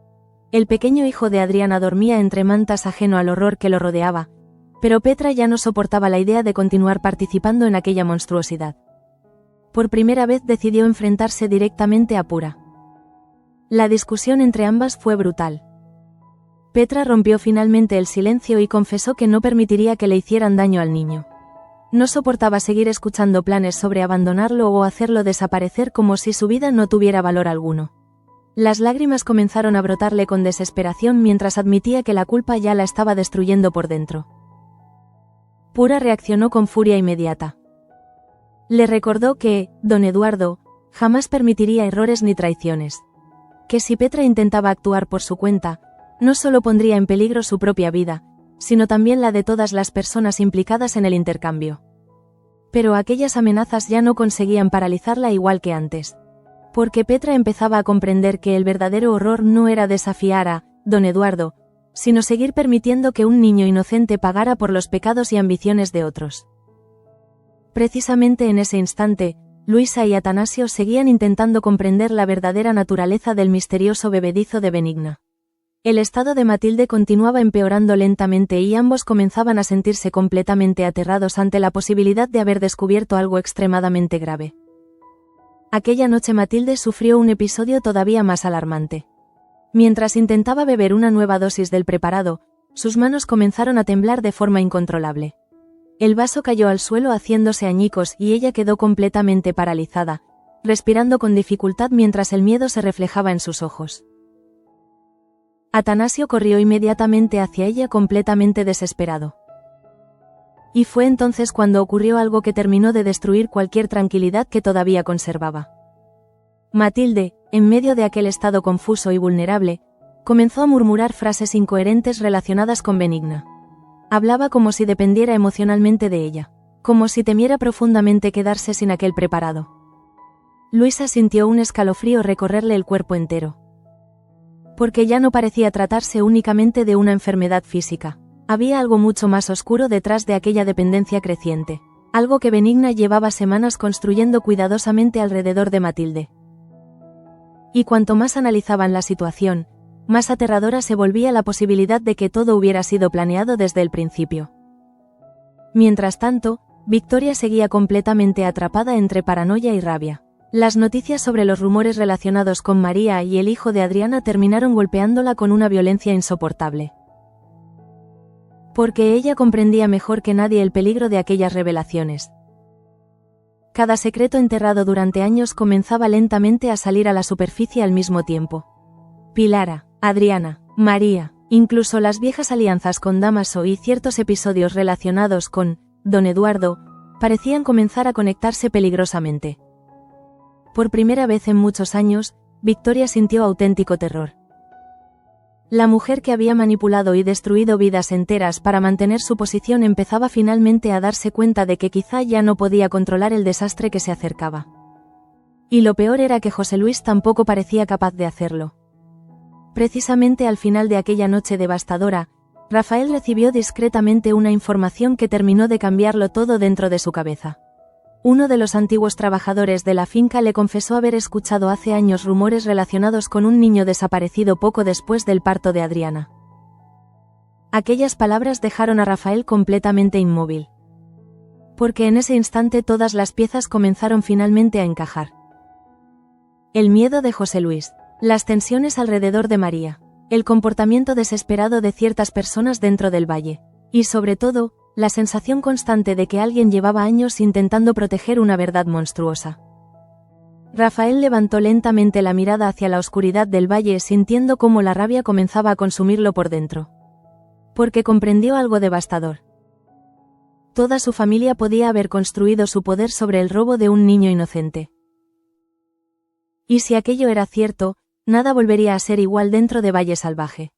El pequeño hijo de Adriana dormía entre mantas ajeno al horror que lo rodeaba, pero Petra ya no soportaba la idea de continuar participando en aquella monstruosidad. Por primera vez decidió enfrentarse directamente a Pura. La discusión entre ambas fue brutal. Petra rompió finalmente el silencio y confesó que no permitiría que le hicieran daño al niño. No soportaba seguir escuchando planes sobre abandonarlo o hacerlo desaparecer como si su vida no tuviera valor alguno. Las lágrimas comenzaron a brotarle con desesperación mientras admitía que la culpa ya la estaba destruyendo por dentro. Pura reaccionó con furia inmediata. Le recordó que, don Eduardo, jamás permitiría errores ni traiciones. Que si Petra intentaba actuar por su cuenta, no solo pondría en peligro su propia vida, sino también la de todas las personas implicadas en el intercambio. Pero aquellas amenazas ya no conseguían paralizarla igual que antes. Porque Petra empezaba a comprender que el verdadero horror no era desafiar a don Eduardo, sino seguir permitiendo que un niño inocente pagara por los pecados y ambiciones de otros. Precisamente en ese instante, Luisa y Atanasio seguían intentando comprender la verdadera naturaleza del misterioso bebedizo de Benigna. El estado de Matilde continuaba empeorando lentamente y ambos comenzaban a sentirse completamente aterrados ante la posibilidad de haber descubierto algo extremadamente grave. Aquella noche Matilde sufrió un episodio todavía más alarmante. Mientras intentaba beber una nueva dosis del preparado, sus manos comenzaron a temblar de forma incontrolable. El vaso cayó al suelo haciéndose añicos y ella quedó completamente paralizada, respirando con dificultad mientras el miedo se reflejaba en sus ojos. Atanasio corrió inmediatamente hacia ella completamente desesperado. Y fue entonces cuando ocurrió algo que terminó de destruir cualquier tranquilidad que todavía conservaba. Matilde, en medio de aquel estado confuso y vulnerable, comenzó a murmurar frases incoherentes relacionadas con Benigna. Hablaba como si dependiera emocionalmente de ella, como si temiera profundamente quedarse sin aquel preparado. Luisa sintió un escalofrío recorrerle el cuerpo entero. Porque ya no parecía tratarse únicamente de una enfermedad física. Había algo mucho más oscuro detrás de aquella dependencia creciente, algo que Benigna llevaba semanas construyendo cuidadosamente alrededor de Matilde. Y cuanto más analizaban la situación, más aterradora se volvía la posibilidad de que todo hubiera sido planeado desde el principio. Mientras tanto, Victoria seguía completamente atrapada entre paranoia y rabia. Las noticias sobre los rumores relacionados con María y el hijo de Adriana terminaron golpeándola con una violencia insoportable. Porque ella comprendía mejor que nadie el peligro de aquellas revelaciones. Cada secreto enterrado durante años comenzaba lentamente a salir a la superficie al mismo tiempo. Pilara, Adriana, María, incluso las viejas alianzas con Dámaso y ciertos episodios relacionados con Don Eduardo, parecían comenzar a conectarse peligrosamente. Por primera vez en muchos años, Victoria sintió auténtico terror. La mujer que había manipulado y destruido vidas enteras para mantener su posición empezaba finalmente a darse cuenta de que quizá ya no podía controlar el desastre que se acercaba. Y lo peor era que José Luis tampoco parecía capaz de hacerlo. Precisamente al final de aquella noche devastadora, Rafael recibió discretamente una información que terminó de cambiarlo todo dentro de su cabeza. Uno de los antiguos trabajadores de la finca le confesó haber escuchado hace años rumores relacionados con un niño desaparecido poco después del parto de Adriana. Aquellas palabras dejaron a Rafael completamente inmóvil. Porque en ese instante todas las piezas comenzaron finalmente a encajar. El miedo de José Luis, las tensiones alrededor de María, el comportamiento desesperado de ciertas personas dentro del valle, y sobre todo, la sensación constante de que alguien llevaba años intentando proteger una verdad monstruosa. Rafael levantó lentamente la mirada hacia la oscuridad del valle sintiendo cómo la rabia comenzaba a consumirlo por dentro. Porque comprendió algo devastador. Toda su familia podía haber construido su poder sobre el robo de un niño inocente. Y si aquello era cierto, nada volvería a ser igual dentro de Valle Salvaje.